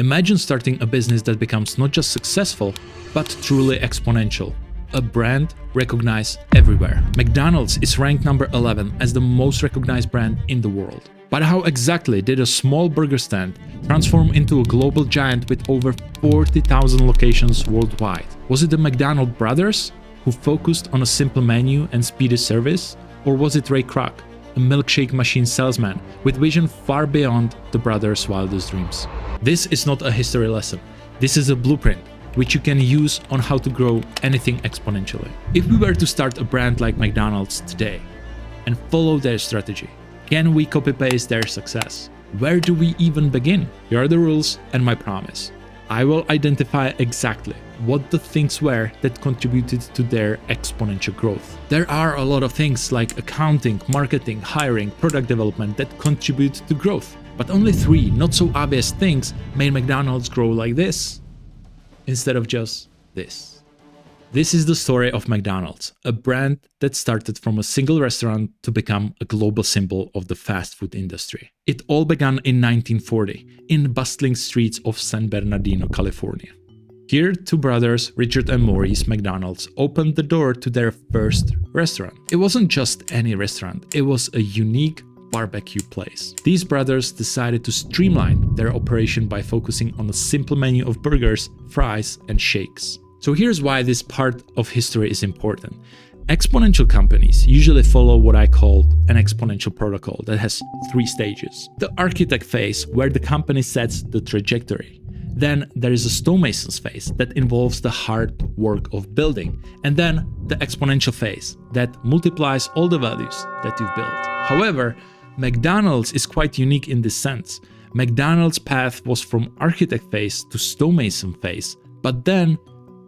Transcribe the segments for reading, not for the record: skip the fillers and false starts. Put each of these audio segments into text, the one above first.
Imagine starting a business that becomes not just successful, but truly exponential. A brand recognized everywhere. McDonald's is ranked number 11 as the most recognized brand in the world. But how exactly did a small burger stand transform into a global giant with over 40,000 locations worldwide? Was it the McDonald brothers who focused on a simple menu and speedy service? Or was it Ray Kroc, a milkshake machine salesman with vision far beyond the brothers' wildest dreams? This is not a history lesson. This is a blueprint which you can use on how to grow anything exponentially. If we were to start a brand like McDonald's today and follow their strategy, can we copy-paste their success? Where do we even begin? Here are the rules and my promise. I will identify exactly what the things were that contributed to their exponential growth. There are a lot of things like accounting, marketing, hiring, product development that contribute to growth. But only 3 not so obvious things made McDonald's grow like this, instead of just this. This is the story of McDonald's, a brand that started from a single restaurant to become a global symbol of the fast food industry. It all began in 1940 in bustling streets of San Bernardino, California. Here, 2 brothers, Richard and Maurice McDonald's, opened the door to their first restaurant. It wasn't just any restaurant, it was a unique barbecue place. These brothers decided to streamline their operation by focusing on a simple menu of burgers, fries, and shakes. So here's why this part of history is important. Exponential companies usually follow what I call an exponential protocol that has 3 stages. The architect phase, where the company sets the trajectory. Then there is a stonemasons phase that involves the hard work of building. And then the exponential phase that multiplies all the values that you've built. However, McDonald's is quite unique in this sense. McDonald's path was from architect phase to stonemason phase, but then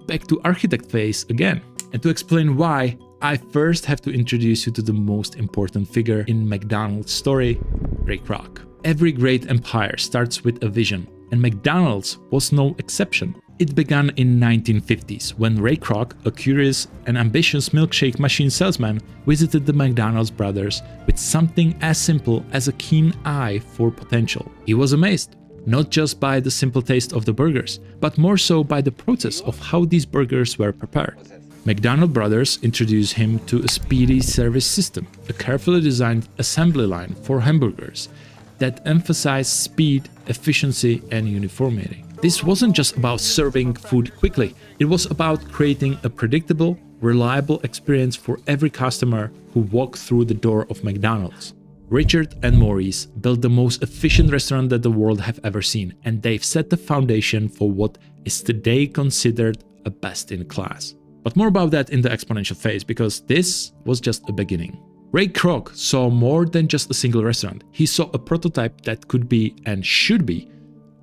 back to architect phase again. And to explain why, I first have to introduce you to the most important figure in McDonald's story, Ray Kroc. Every great empire starts with a vision, and McDonald's was no exception. It began in 1950s when Ray Kroc, a curious and ambitious milkshake machine salesman, visited the McDonald's brothers with something as simple as a keen eye for potential. He was amazed, not just by the simple taste of the burgers, but more so by the process of how these burgers were prepared. McDonald brothers introduced him to a speedy service system, a carefully designed assembly line for hamburgers that emphasized speed, efficiency, and uniformity. This wasn't just about serving food quickly, it was about creating a predictable, reliable experience for every customer who walked through the door of McDonald's. Richard and Maurice built the most efficient restaurant that the world have ever seen, and they've set the foundation for what is today considered a best in class. But more about that in the exponential phase, because this was just a beginning. Ray Kroc saw more than just a single restaurant. He saw a prototype that could be and should be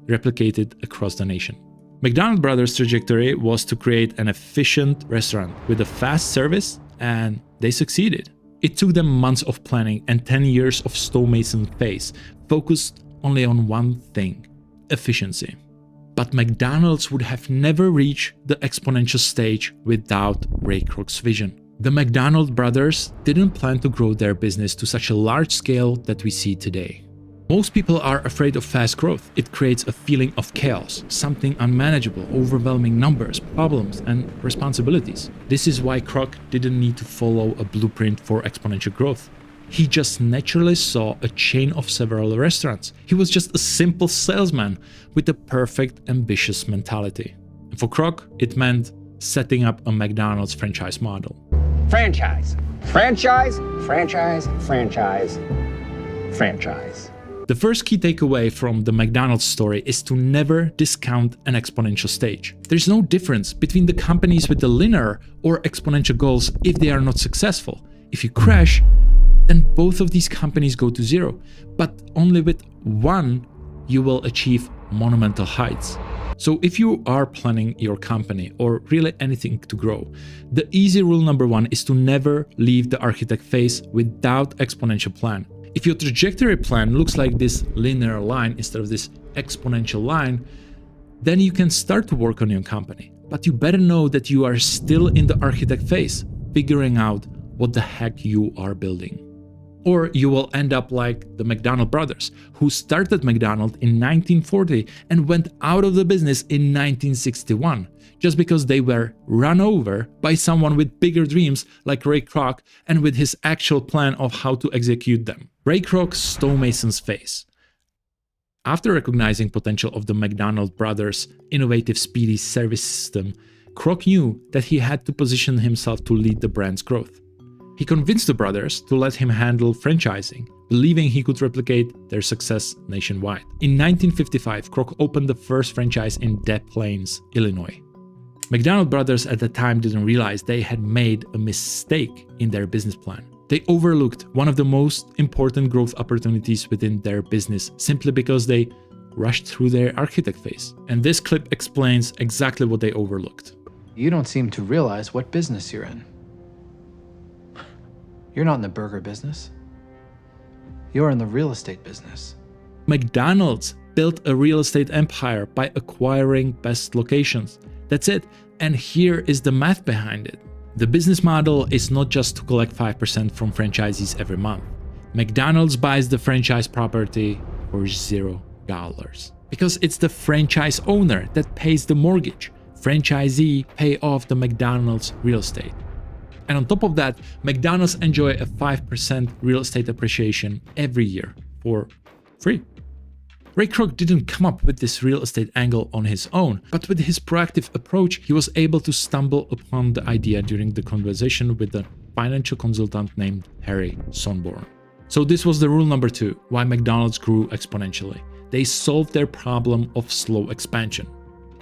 replicated across the nation. McDonald Brothers' trajectory was to create an efficient restaurant with a fast service, and they succeeded. It took them months of planning and 10 years of stonemason phase, focused only on one thing: efficiency. But McDonald's would have never reached the exponential stage without Ray Kroc's vision. The McDonald brothers didn't plan to grow their business to such a large scale that we see today. Most people are afraid of fast growth. It creates a feeling of chaos, something unmanageable, overwhelming numbers, problems, and responsibilities. This is why Kroc didn't need to follow a blueprint for exponential growth. He just naturally saw a chain of several restaurants. He was just a simple salesman with a perfect, ambitious mentality. And for Kroc, it meant setting up a McDonald's franchise model. Franchise, franchise, franchise, franchise, franchise. The first key takeaway from the McDonald's story is to never discount an exponential stage. There's no difference between the companies with the linear or exponential goals if they are not successful. If you crash, then both of these companies go to zero. But only with one, you will achieve monumental heights. So if you are planning your company or really anything to grow, the easy rule number 1 is to never leave the architect phase without exponential plan. If your trajectory plan looks like this linear line instead of this exponential line, then you can start to work on your company. But you better know that you are still in the architect phase, figuring out what the heck you are building. Or you will end up like the McDonald brothers, who started McDonald's in 1940 and went out of the business in 1961, just because they were run over by someone with bigger dreams like Ray Kroc and with his actual plan of how to execute them. Ray Kroc's stonemason's face. After recognizing potential of the McDonald brothers' innovative speedy service system, Kroc knew that he had to position himself to lead the brand's growth. He convinced the brothers to let him handle franchising, believing he could replicate their success nationwide. In 1955, Kroc opened the first franchise in Des Plaines, Illinois. McDonald brothers at the time didn't realize they had made a mistake in their business plan. They overlooked one of the most important growth opportunities within their business simply because they rushed through their architect phase. And this clip explains exactly what they overlooked. You don't seem to realize what business you're in. You're not in the burger business. You're in the real estate business. McDonald's built a real estate empire by acquiring best locations. That's it. And here is the math behind it. The business model is not just to collect 5% from franchisees every month. McDonald's buys the franchise property for $0. Because it's the franchise owner that pays the mortgage. Franchisee pay off the McDonald's real estate. And on top of that, McDonald's enjoy a 5% real estate appreciation every year for free. Ray Kroc didn't come up with this real estate angle on his own, but with his proactive approach, he was able to stumble upon the idea during the conversation with a financial consultant named Harry Sonborn. So this was the rule number 2, why McDonald's grew exponentially. They solved their problem of slow expansion.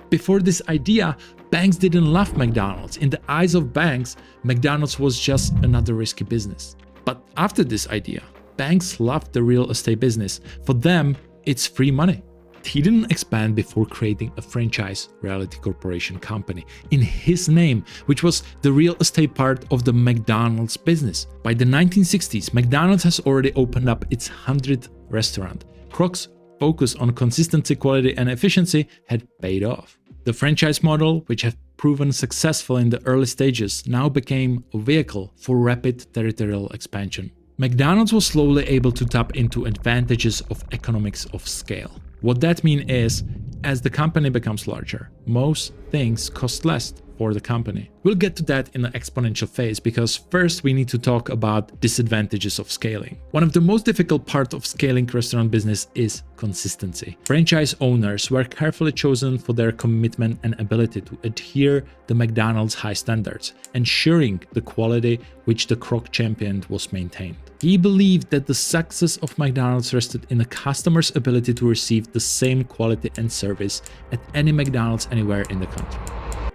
Before this idea, banks didn't love McDonald's. In the eyes of banks, McDonald's was just another risky business. But after this idea, banks loved the real estate business. For them, it's free money. He didn't expand before creating a franchise realty corporation company in his name, which was the real estate part of the McDonald's business. By the 1960s, McDonald's has already opened up its 100th restaurant. Kroc's focus on consistency, quality, and efficiency had paid off. The franchise model, which had proven successful in the early stages, now became a vehicle for rapid territorial expansion. McDonald's was slowly able to tap into advantages of economics of scale. What that means is, as the company becomes larger, most things cost less for the company. We'll get to that in the exponential phase because first we need to talk about disadvantages of scaling. One of the most difficult parts of scaling restaurant business is consistency. Franchise owners were carefully chosen for their commitment and ability to adhere to McDonald's high standards, ensuring the quality which the Kroc championed was maintained. He believed that the success of McDonald's rested in the customer's ability to receive the same quality and service at any McDonald's anywhere in the country.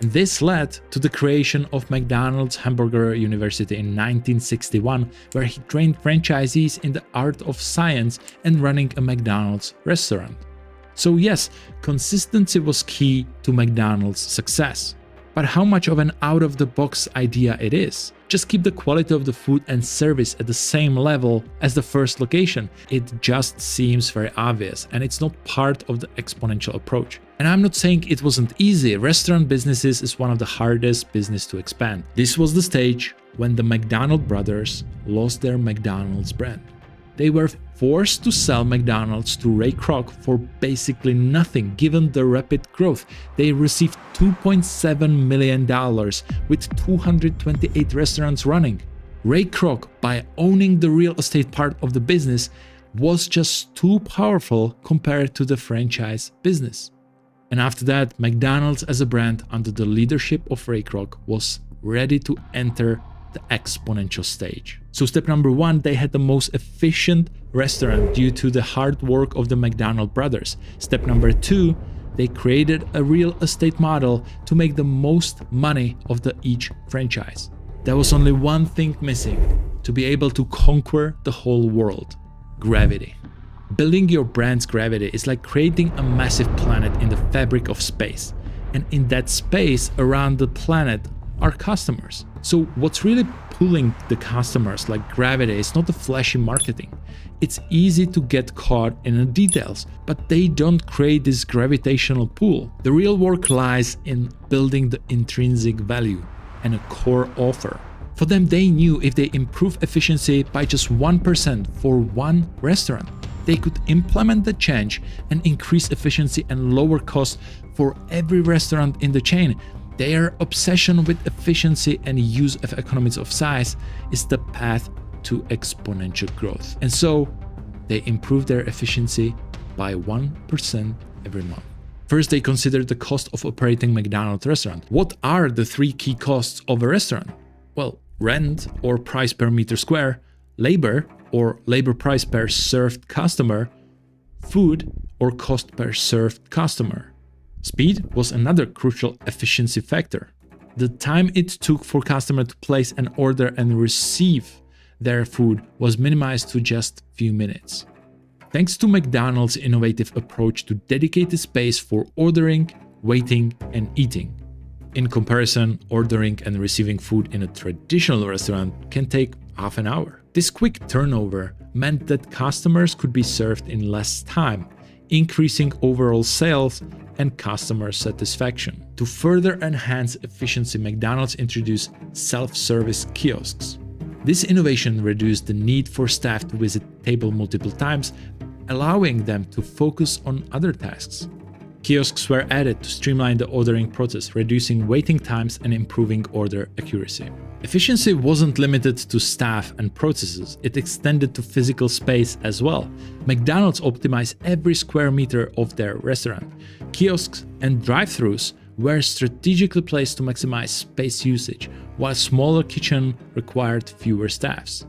And this led to the creation of McDonald's Hamburger University in 1961, where he trained franchisees in the art of science and running a McDonald's restaurant. So yes, consistency was key to McDonald's success. But how much of an out-of-the-box idea it is? Just keep the quality of the food and service at the same level as the first location. It just seems very obvious, and it's not part of the exponential approach. And I'm not saying it wasn't easy. Restaurant businesses is one of the hardest business to expand. This was the stage when the McDonald brothers lost their McDonald's brand. They were forced to sell McDonald's to Ray Kroc for basically nothing given the rapid growth. They received $2.7 million with 228 restaurants running. Ray Kroc, by owning the real estate part of the business, was just too powerful compared to the franchise business. And after that, McDonald's as a brand under the leadership of Ray Kroc was ready to enter the exponential stage. So step number 1, they had the most efficient restaurant due to the hard work of the McDonald brothers. Step number 2, they created a real estate model to make the most money of each franchise. There was only one thing missing to be able to conquer the whole world: gravity. Building your brand's gravity is like creating a massive planet in the fabric of space. And in that space around the planet are customers. So what's really pulling the customers like gravity is not the flashy marketing. It's easy to get caught in the details, but they don't create this gravitational pull. The real work lies in building the intrinsic value and a core offer. For them, they knew if they improve efficiency by just 1% for one restaurant, they could implement the change and increase efficiency and lower costs for every restaurant in the chain. Their obsession with efficiency and use of economies of size is the path to exponential growth. And so they improve their efficiency by 1% every month. First, they considered the cost of operating McDonald's restaurant. What are the three key costs of a restaurant? Well, rent or price per meter square, labor or labor price per served customer, food or cost per served customer. Speed was another crucial efficiency factor. The time it took for customer to place an order and receive their food was minimized to just a few minutes. Thanks to McDonald's innovative approach to dedicated space for ordering, waiting, and eating. In comparison, ordering and receiving food in a traditional restaurant can take half an hour. This quick turnover meant that customers could be served in less time, increasing overall sales and customer satisfaction. To further enhance efficiency, McDonald's introduced self-service kiosks. This innovation reduced the need for staff to visit table multiple times, allowing them to focus on other tasks. Kiosks were added to streamline the ordering process, reducing waiting times and improving order accuracy. Efficiency wasn't limited to staff and processes, it extended to physical space as well. McDonald's optimized every square meter of their restaurant. Kiosks and drive-thrus were strategically placed to maximize space usage, while smaller kitchen required fewer staffs.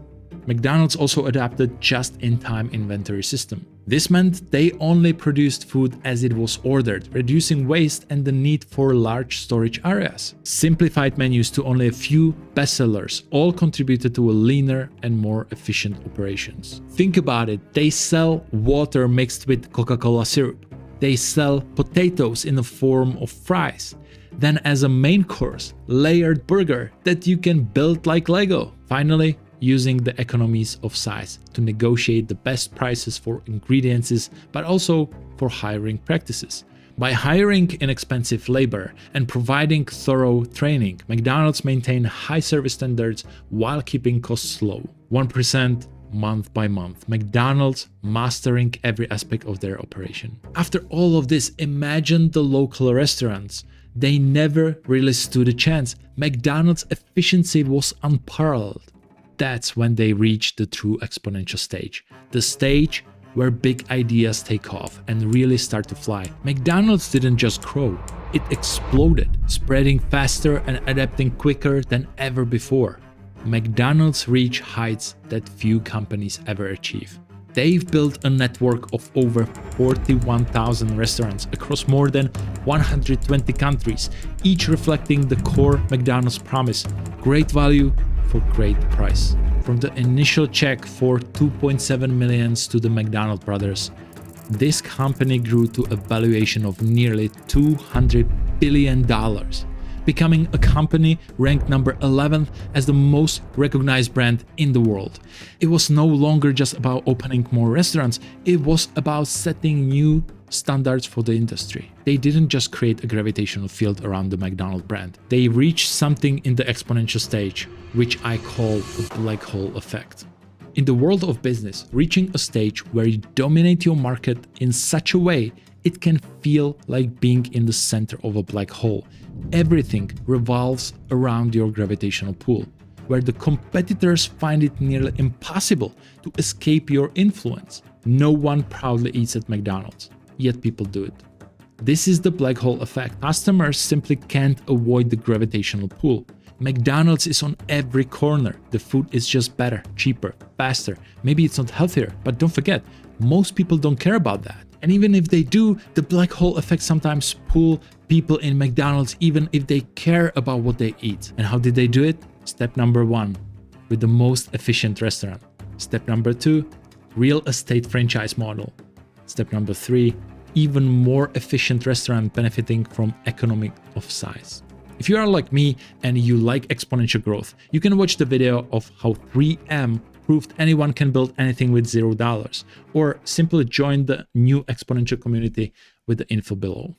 McDonald's also adapted just-in-time inventory system. This meant they only produced food as it was ordered, reducing waste and the need for large storage areas. Simplified menus to only a few bestsellers all contributed to a leaner and more efficient operations. Think about it, they sell water mixed with Coca-Cola syrup. They sell potatoes in the form of fries. Then as a main course, layered burger that you can build like Lego. Finally, using the economies of size to negotiate the best prices for ingredients, but also for hiring practices. By hiring inexpensive labor and providing thorough training, McDonald's maintained high service standards while keeping costs low. 1% month by month, McDonald's mastering every aspect of their operation. After all of this, imagine the local restaurants. They never really stood a chance. McDonald's efficiency was unparalleled. That's when they reach the true exponential stage, the stage where big ideas take off and really start to fly. McDonald's didn't just grow, it exploded, spreading faster and adapting quicker than ever before. McDonald's reached heights that few companies ever achieve. They've built a network of over 41,000 restaurants across more than 120 countries, each reflecting the core McDonald's promise: great value for great price. From the initial check for $2.7 million to the McDonald brothers, this company grew to a valuation of nearly $200 billion, becoming a company ranked number 11th as the most recognized brand in the world. It was no longer just about opening more restaurants, it was about setting new standards for the industry. They didn't just create a gravitational field around the McDonald's brand. They reached something in the exponential stage, which I call the black hole effect. In the world of business, reaching a stage where you dominate your market in such a way, it can feel like being in the center of a black hole. Everything revolves around your gravitational pull, where the competitors find it nearly impossible to escape your influence. No one proudly eats at McDonald's, yet people do it. This is the black hole effect. Customers simply can't avoid the gravitational pull. McDonald's is on every corner. The food is just better, cheaper, faster. Maybe it's not healthier, but don't forget, most people don't care about that. And even if they do, the black hole effect sometimes pull people in McDonald's even if they care about what they eat. And how did they do it? Step number 1, with the most efficient restaurant. Step number 2, real estate franchise model. Step number 3, even more efficient restaurant benefiting from economy of size. If you are like me and you like exponential growth, you can watch the video of how 3M proved anyone can build anything with $0, or simply join the new exponential community with the info below.